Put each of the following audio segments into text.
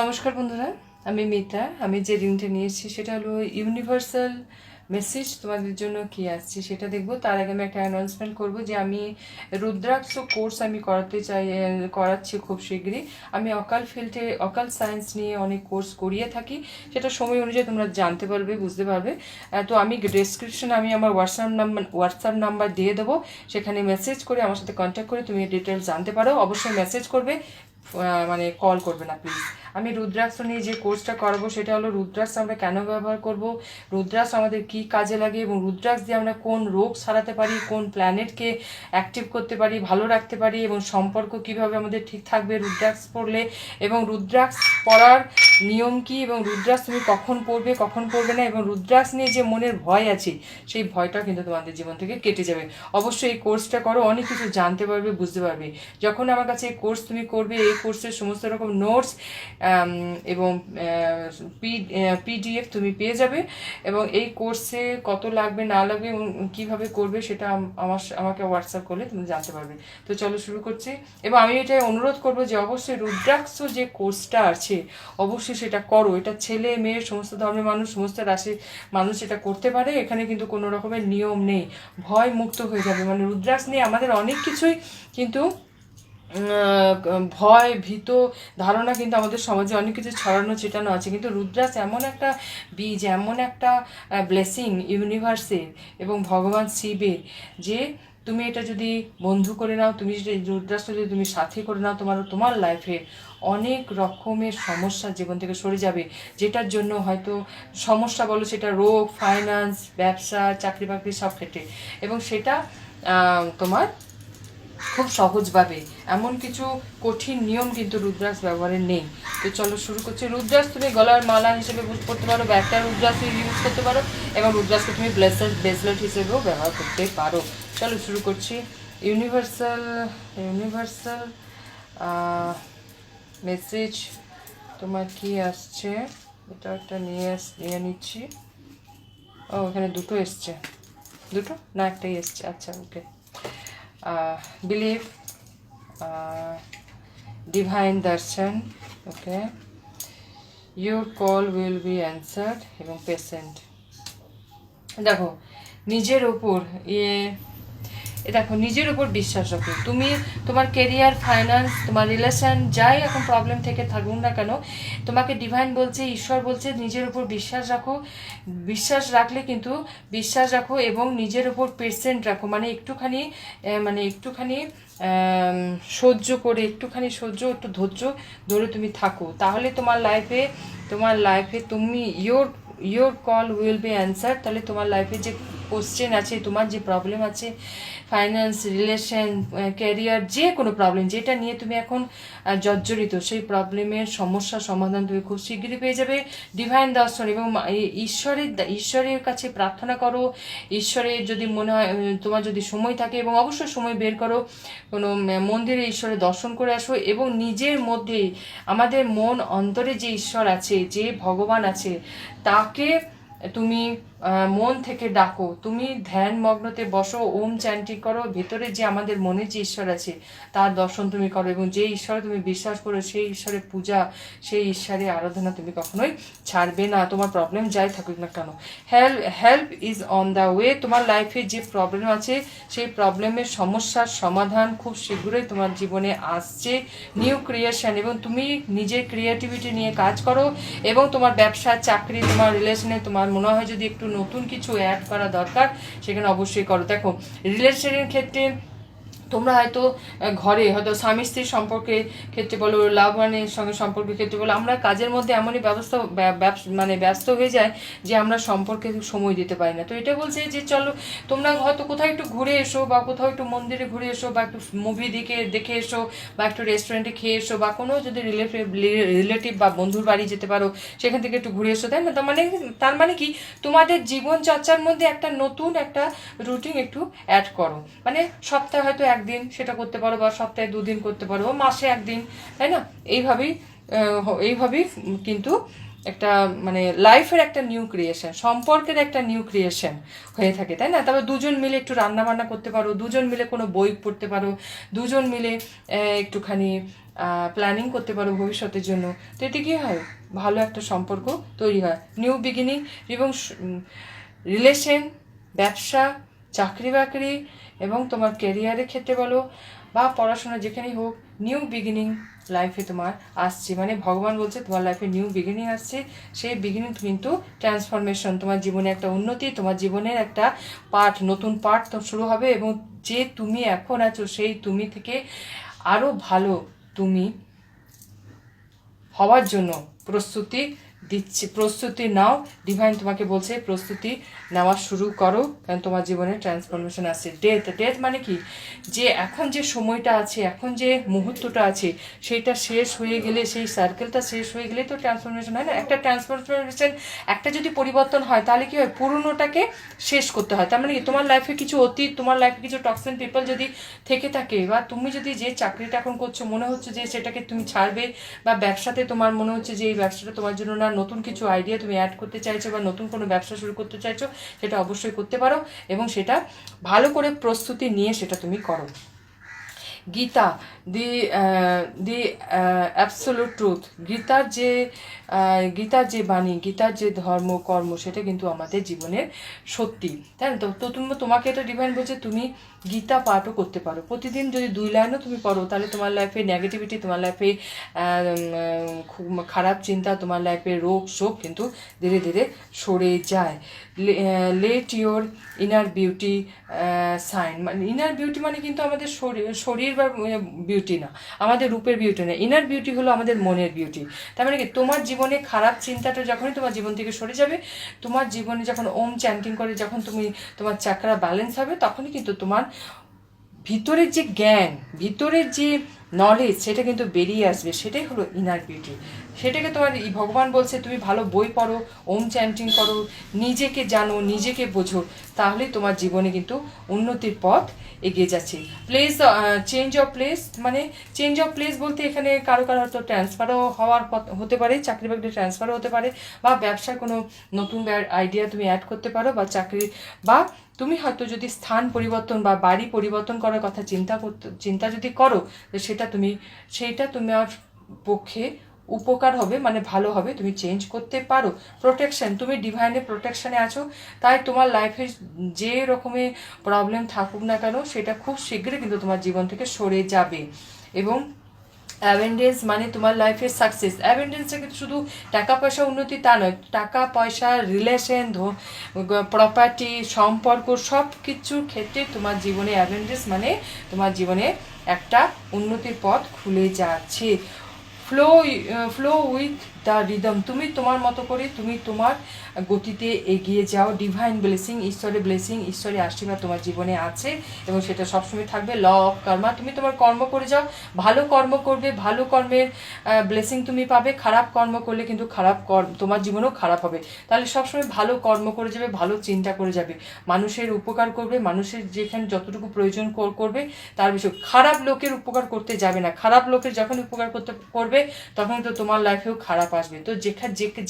নমস্কার বন্ধুরা, আমি মিতা। আমি যে রিংটা নিয়েছি সেটা হলো ইউনিভার্সাল মেসেজ তোমাদের জন্য কি আসছে সেটা দেখবো। তার আগে আমি একটা অ্যানাউন্সমেন্ট করবো যে আমি রুদ্রাক্ষ কোর্স আমি করাচ্ছি খুব শীঘ্রই। আমি অকাল ফিল্ডে অকাল সায়েন্স নিয়ে অনেক কোর্স করিয়ে থাকি, সেটা সময় অনুযায়ী তোমরা জানতে পারবে, বুঝতে পারবে। তো আমি ডেসক্রিপশনে আমি আমার হোয়াটসঅ্যাপ নাম্বার দিয়ে দেবো, সেখানে মেসেজ করে আমার সাথে কন্ট্যাক্ট করে তুমি ডিটেলস জানতে পারো। অবশ্যই মেসেজ করবে, মানে কল করবে না প্লিজ। আমি রুদ্রাক্ষ নিয়ে যে কোর্সটা করাবো সেটা হলো রুদ্রাক্ষ আমরা কেন ব্যবহার করব, রুদ্রাক্ষ আমাদের কি কাজে লাগে, এবং রুদ্রাক্ষ দিয়ে আমরা কোন রোগ সারাতে পারি, কোন প্ল্যানেটকে অ্যাক্টিভ করতে পারি, ভালো রাখতে পারি, এবং সম্পর্ক কিভাবে আমাদের ঠিক থাকবে রুদ্রাক্ষ পড়লে, এবং রুদ্রাক্ষ পড়ার নিয়ম কি, এবং রুদ্রাক্ষ তুমি কখন পড়বে কখন পড়বে না, এবং রুদ্রাক্ষ নিয়ে যে মনের ভয় আছে সেই ভয়টা কিন্তু তোমাদের জীবন থেকে কেটে যাবে। অবশ্যই এই কোর্সটা করো, অনেক কিছু জানতে পারবে, বুঝতে পারবে। যখন আমার কাছে এই কোর্স তুমি করবে, এই কোর্সের সমস্ত রকম নোটস এবং পিডিএফ তুমি পেয়ে যাবে, এবং এই কোর্সে কত লাগবে না লাগবে এবং কীভাবে করবে সেটা আমাকে হোয়াটসঅ্যাপ করলে তুমি জানতে পারবে। তো চলো শুরু করছি। এবং আমি এটাই অনুরোধ করবো যে অবশ্যই রুদ্রাক্ষ যে কোর্সটা আছে অবশ্যই সেটা করো। এটা ছেলে মেয়ে সমস্ত ধর্মের মানুষ, সমস্ত রাশির মানুষ এটা করতে পারে। এখানে কিন্তু কোনো রকমের নিয়ম নেই, ভয় মুক্ত হয়ে যাবে। মানে রুদ্রাক্ষ নিয়ে আমাদের অনেক কিছুই কিন্তু ভয় ভীত ধারণা কিন্তু আমাদের সমাজে অনেক কিছু ছড়ানো ছিটানো আছে, কিন্তু রুদ্রাক্ষ এমন একটা বীজ, এমন একটা ব্লেসিং ইউনিভার্সের এবং ভগবান শিবের, যে তুমি এটা যদি বন্ধু করে নাও, তুমি যদি রুদ্রাক্ষ যদি তুমি সাথী করে নাও, তোমার লাইফে অনেক রকমের সমস্যা জীবন থেকে সরে যাবে। যেটার জন্য হয়তো সমস্যা বলো, সেটা রোগ, ফাইন্যান্স, ব্যবসা, চাকরি বাকরি সব ক্ষেত্রে, এবং সেটা তোমার খুব সহজভাবে, এমন কিছু কঠিন নিয়ম কিন্তু রুদ্রাক্ষ ব্যবহারের নেই। তো চলো শুরু করছি। রুদ্রাক্ষ তুমি গলার মালা হিসেবে ইউজ করতে পারো, বা একটা রুদ্রাক্ষ ইউজ করতে পারো, এবং রুদ্রাক্ষকে তুমি ব্রেসলেট হিসেবেও ব্যবহার করতে পারো। চলো শুরু করছি। ইউনিভার্সাল ইউনিভার্সাল মেসেজ তোমার কি আসছে এটা একটা নিয়ে নিচ্ছি। ও, এখানে দুটো এসছে, দুটো না একটাই এসছে, আচ্ছা ওকে। Believe, divine darshan, okay, your call will be answered, এবং পেশেন্ট। দেখো নিজের ওপর দেখো নিজের উপর বিশ্বাস রাখো। তুমি তোমার কেরিয়ার, ফাইন্যান্স, তোমার রিলেশন যাই এখন প্রবলেম থেকে থাকুক না কেন, তোমাকে ডিভাইন বলছে, ঈশ্বর বলছে নিজের উপর বিশ্বাস রাখো। বিশ্বাস রাখলে কিন্তু বিশ্বাস রাখো এবং নিজের উপর পেশেন্ট রাখো, মানে একটুখানি সহ্য করে, একটু ধৈর্য ধরে তুমি থাকো, তাহলে তোমার লাইফে তুমি your call will be answer. তাহলে তোমার লাইফে যে কোশ্চেন আছে, তোমার যে প্রবলেম আছে, ফাইন্যান্স, রিলেশন, ক্যারিয়ার, যে কোনো প্রবলেম যেটা নিয়ে তুমি এখন জর্জরিত, সেই প্রবলেমের সমস্যার সমাধান তুমি খুব শীঘ্রই পেয়ে যাবে। ডিভাইন দর্শন এবং ঈশ্বরের কাছে প্রার্থনা করো। ঈশ্বরের যদি মনে হয়, তোমার যদি সময় থাকে, এবং অবশ্যই সময় বের করো, কোনো মন্দিরে ঈশ্বরের দর্শন করে আসো, এবং নিজের মধ্যে আমাদের মন অন্তরে যে ঈশ্বর আছে, যে ভগবান আছে, তাকে তুমি মন থেকে ডাকো। তুমি ধ্যান মগ্নতে বসো, ওম চ্যান্টিং করো, ভেতরে যে আমাদের মনে যে ঈশ্বর আছে তার দর্শন তুমি করো, এবং যে ঈশ্বরে তুমি বিশ্বাস করো সেই ঈশ্বরের পূজা, সেই ঈশ্বরের আরাধনা তুমি কখনোই ছাড়বে না, তোমার প্রবলেম যাই থাকুক না কেন। Help is on the way. তোমার লাইফে যে প্রবলেম আছে সেই প্রবলেমের সমস্যার সমাধান খুব শীঘ্রই তোমার জীবনে আসছে। নিউ ক্রিয়েশন, এবং তুমি নিজের ক্রিয়েটিভিটি নিয়ে কাজ করো, এবং তোমার ব্যবসা, চাকরি, তোমার রিলেশনে তোমার মনে হয় যদি একটু নতুন কিছু অ্যাড করা দরকার, সেখানে অবশ্যই করো। দেখো রিলেশনের ক্ষেত্রে তোমরা হয়তো ঘরে হয়তো স্বামী স্ত্রীর সম্পর্কের ক্ষেত্রে বলো, লাভ ওয়ানের সঙ্গে সম্পর্কের ক্ষেত্রে বলো, আমরা কাজের মধ্যে এমনই ব্যস্ত হয়ে যায় যে আমরা সম্পর্কে সময় দিতে পারি না। তো এটা বলছে যে চলো তোমরা হয়তো কোথাও একটু ঘুরে এসো, বা কোথাও একটু মন্দিরে ঘুরে এসো, বা একটু মুভি দেখে এসো, বা একটু রেস্টুরেন্টে খেয়ে এসো, বা কোনো যদি রিলেটিভ বা বন্ধুর বাড়ি যেতে পারো, সেখান থেকে একটু ঘুরে এসো, তাই না? তার মানে কি, তোমাদের জীবনচর্চার মধ্যে একটা নতুন একটা রুটিন একটু অ্যাড করো। মানে সপ্তাহে হয়তো একদিন সেটা করতে পারো, বা সপ্তাহে 2 দিন করতে পারো, বা মাসে 1 দিন, তাই না? এইভাবেই কিন্তু একটা মানে লাইফের একটা নিউ ক্রিয়েশন, সম্পর্কের একটা নিউ ক্রিয়েশন হয়ে থাকে, তাই না? তারপর দুজন মিলে একটু রান্না বান্না করতে পারো, দুজন মিলে কোনো বই পড়তে পারো, দুজন মিলে একটুখানি প্ল্যানিং করতে পারো ভবিষ্যতের জন্য। তো এতে কী হয়, ভালো একটা সম্পর্ক তৈরি হয়, নিউ বিগিনিং এবং রিলেশন, ব্যবসা, চাকরি বাকরি এবং তোমার ক্যারিয়ারের ক্ষেত্রে বলো বা পড়াশোনা যেখানেই হোক, নিউ বিগিনিং লাইফে তোমার আসছে। মানে ভগবান বলছে তোমার লাইফে নিউ বিগিনিং আসছে, সেই বিগিনিং কিন্তু ট্রান্সফরমেশন, তোমার জীবনে একটা উন্নতি, তোমার জীবনের একটা পার্ট, নতুন পার্ট তো শুরু হবে এবং যে তুমি এখন আছো সেই তুমি থেকে আরও ভালো তুমি হওয়ার জন্য প্রস্তুতি দিচ্ছে, প্রস্তুতি নাও। ডিভাইন তোমাকে বলছে প্রস্তুতি নেওয়া শুরু করো, কারণ তোমার জীবনে ট্রান্সফরমেশন আসছে। ডেথ মানে কি, যে এখন যে সময়টা আছে, এখন যে মুহূর্তটা আছে, সেইটা শেষ হয়ে গেলে, সেই সার্কেলটা শেষ হয়ে গেলে তো ট্রান্সফরমেশন হয় না। একটা ট্রান্সফরমেশন, একটা যদি পরিবর্তন হয় তাহলে কি হয়, পুরনোটাকে শেষ করতে হয়। তার মানে কি, তোমার লাইফে কিছু অতীত, তোমার লাইফে কিছু টক্সিন পিপল যদি থেকে থাকে, বা তুমি যদি যে চাকরিটা এখন করছো মনে হচ্ছে যে সেটাকে তুমি ছাড়বে, বা ব্যবসাতে তোমার মনে হচ্ছে যে এই ব্যবসাটা তোমার জন্য না, নতুন কিছু আইডিয়া তুমি অ্যাড করতে চাইছো বা নতুন কোনো ব্যবসা শুরু করতে চাইছো, সেটা অবশ্যই করতে পারো এবং সেটা ভালো করে প্রস্তুতি নিয়ে সেটা তুমি করো। গীতা, দি অ্যাবসোলুট ট্রুথ, গীতার যে বাণী, গীতার যে ধর্ম কর্ম, সেটা কিন্তু আমাদের জীবনের সত্যি, তাই না? তো তোমাকে এটা ডিভাইন বলছে তুমি গীতা পাঠও করতে পারো, প্রতিদিন যদি 2 লাইনও তুমি পড়ো, তাহলে তোমার লাইফে নেগেটিভিটি, তোমার লাইফে খারাপ চিন্তা, তোমার লাইফে রোগ শোক কিন্তু ধীরে ধীরে সরে যায়। Let your inner beauty shine, মানে ইনার বিউটি মানে কিন্তু আমাদের শরীর বা বিউটি না, আমাদের রূপের বিউটি না, ইনার বিউটি হলো আমাদের মনের বিউটি। তার মানে কি, তোমার জীবনে খারাপ চিন্তাটা যখনই তোমার জীবন থেকে সরে যাবে, তোমার জীবনে যখন ওম চ্যান্টিং করে, যখন তোমার চাকরা ব্যালেন্স হবে, তখনই কিন্তু তোমার ভিতরের যে জ্ঞান, ভিতরের যে নলেজ, সেটা কিন্তু বেরিয়ে আসবে, সেটাই হলো ইনার বিউটি। সেটাকে তোমার ভগবান বলছে তুমি ভালো বই পড়ো, ওম চ্যান্টিং করো, নিজেকে জানো, নিজেকে বোঝো, তাহলে তোমার জীবনে কিন্তু উন্নতির পথ এগিয়ে যাচ্ছে। প্লেস, চেঞ্জ অফ প্লেস, মানে চেঞ্জ অফ প্লেস বলতে এখানে কারো হয়তো ট্রান্সফারও হওয়ার হতে পারে, চাকরি বাকরি ট্রান্সফারও হতে পারে, বা ব্যবসার কোনো নতুন আইডিয়া তুমি অ্যাড করতে পারো, বা চাকরি, বা তুমি হয়তো যদি স্থান পরিবর্তন বা বাড়ি পরিবর্তন করার কথা চিন্তা যদি করো, সেইটা তোমার পক্ষে উপকার হবে, মানে ভালো হবে, তুমি চেঞ্জ করতে পারো। প্রোটেকশন, তুমি ডিভাইনের প্রোটেকশনে আছো, তাই তোমার লাইফে যে রকমের প্রবলেম থাকুক না কেন, সেটা খুব শীঘ্রই কিন্তু তোমার জীবন থেকে সরে যাবে। এবং অ্যাভেন্ডেন্স মানে তোমার লাইফের সাকসেস। অ্যাভেন্ডেন্সটা কিন্তু শুধু টাকা পয়সা উন্নতি তা নয়, টাকা পয়সা, রিলেশন, প্রপার্টি, সম্পর্ক, সব কিছুর ক্ষেত্রে তোমার জীবনে অ্যাভেন্ডেন্স মানে তোমার জীবনে একটা উন্নতির পথ খুলে যাচ্ছে। ফ্লো উইথ দ্য রিদম, তুমি তোমার মতো করে তুমি তোমার গতিতে এগিয়ে যাও। ডিভাইন ব্লেসিং, ঈশ্বরের ব্লেসিং, ঈশ্বরের আশীর্বাদ তোমার জীবনে আছে এবং সেটা সবসময় থাকবে। ল অফ কর্মা, তুমি তোমার কর্ম করে যাও, ভালো কর্ম করবে, ভালো কর্মের ব্লেসিং তুমি পাবে। খারাপ কর্ম করলে কিন্তু তোমার জীবনেও খারাপ হবে। তাহলে সবসময় ভালো কর্ম করে যাবে, ভালো চিন্তা করে যাবে, মানুষের উপকার করবে, মানুষের যেখানে যতটুকু প্রয়োজন করবে তার বিষয়। খারাপ লোকের উপকার করতে যাবে না, খারাপ লোকের যখন উপকার করবে তখন তো তোমার লাইফেও খারাপ আসবে। তো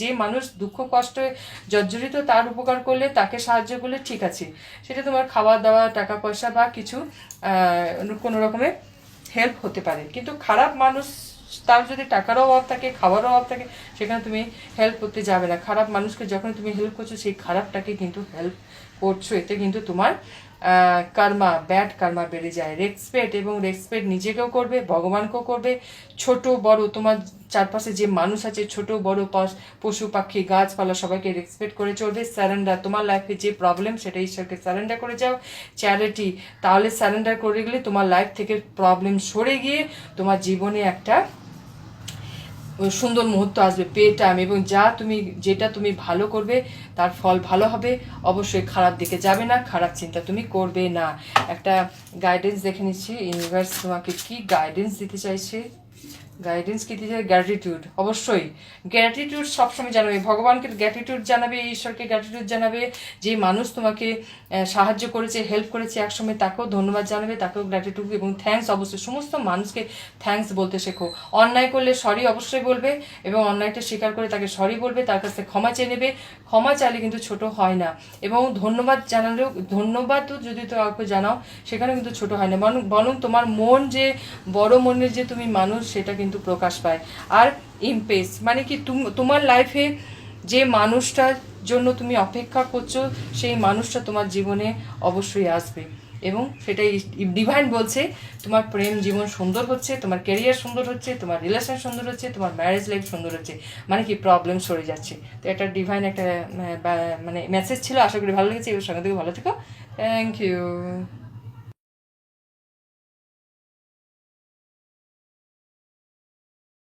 যে মানুষ দুঃখ কষ্টে জর্জরিত, তার উপকার করলে, তাকে সাহায্য করলে ঠিক আছে, সেটা তোমার খাওয়া দাওয়া, টাকা পয়সা বা কিছু কোনো রকমের হেল্প হতে পারে। কিন্তু খারাপ মানুষ, তার যদি টাকারও অভাব থাকে, খাওয়ারও অভাব থাকে, সেখানে তুমি হেল্প করতে যাবে না। খারাপ মানুষকে যখন তুমি হেল্প করছো, সেই খারাপটাকে কিন্তু হেল্প করছো, এতে কিন্তু তোমার কর্মা, ব্যাড কর্মা বেড়ে যায়। রেসপেক্ট, এবং রেসপেক্ট নিজেকেও করবে, ভগবানকেও করবে। ছোট বড় তোমার চারপাশে যে মানুষ আছে, ছোট বড় পশু পাখি গাছপালা সবাইকে রেসপেক্ট করে চলবে। স্যারেন্ডার, তোমার লাইফে যে প্রবলেম সেটা ঈশ্বরকে স্যারেন্ডার করে যাও। চ্যারিটি, তাহলে স্যারেন্ডার করে গেলে তোমার লাইফ থেকে প্রবলেম সরে গিয়ে তোমার জীবনে একটা সুন্দর মুহূর্ত আসবে, পে টাইম, এবং যেটা তুমি ভালো করবে তার ফল ভালো হবে। অবশ্যই খারাপ দিকে যাবে না, খারাপ চিন্তা তুমি করবে না। একটা গাইডেন্স দেখে নিচ্ছি, ইউনিভার্স তোমাকে কি গাইডেন্স দিতে চাইছে। গাইডেন্স কি দিয়েছে? গ্র্যাটিটিউড, অবশ্যই গ্র্যাটিটিউড সবসময় জানাবে, ভগবানকে গ্র্যাটিটিউড জানাবে, ঈশ্বরকে গ্র্যাটিটিউড জানাবে, যে মানুষ তোমাকে সাহায্য করেছে, হেল্প করেছে একসময়, তাকেও ধন্যবাদ জানাবে, তাকেও গ্র্যাটিটিউড এবং থ্যাঙ্কস, অবশ্যই সমস্ত মানুষকে থ্যাঙ্কস বলতে শেখো। অন্যায় করলে সরি অবশ্যই বলবে এবং অন্যায়টা স্বীকার করে তাকে সরি বলবে, তার কাছ থেকে ক্ষমা চেয়ে নেবে। ক্ষমা চাইলে কিন্তু ছোট হয় না, এবং ধন্যবাদ জানালেও, ধন্যবাদও যদি তো কাউকে জানাও সেখানে কিন্তু ছোট হয় না, বরং তোমার মন যে বড় মনের যে তুমি মানুষ সেটা কিন্তু প্রকাশ পায়। আর ইমপেস মানে কি, তোমার লাইফে যে মানুষটার জন্য তুমি অপেক্ষা করছো সেই মানুষটা তোমার জীবনে অবশ্যই আসবে, এবং সেটাই ডিভাইন বলছে তোমার প্রেম জীবন সুন্দর হচ্ছে, তোমার ক্যারিয়ার সুন্দর হচ্ছে, তোমার রিলেশন সুন্দর হচ্ছে, তোমার ম্যারেজ লাইফ সুন্দর হচ্ছে, মানে কি প্রবলেম সরে যাচ্ছে। তো এটা ডিভাইন একটা মানে মেসেজ ছিল, আশা করি ভালো লেগেছে। এবার সঙ্গে থেকে ভালো থেকো, থ্যাংক ইউ।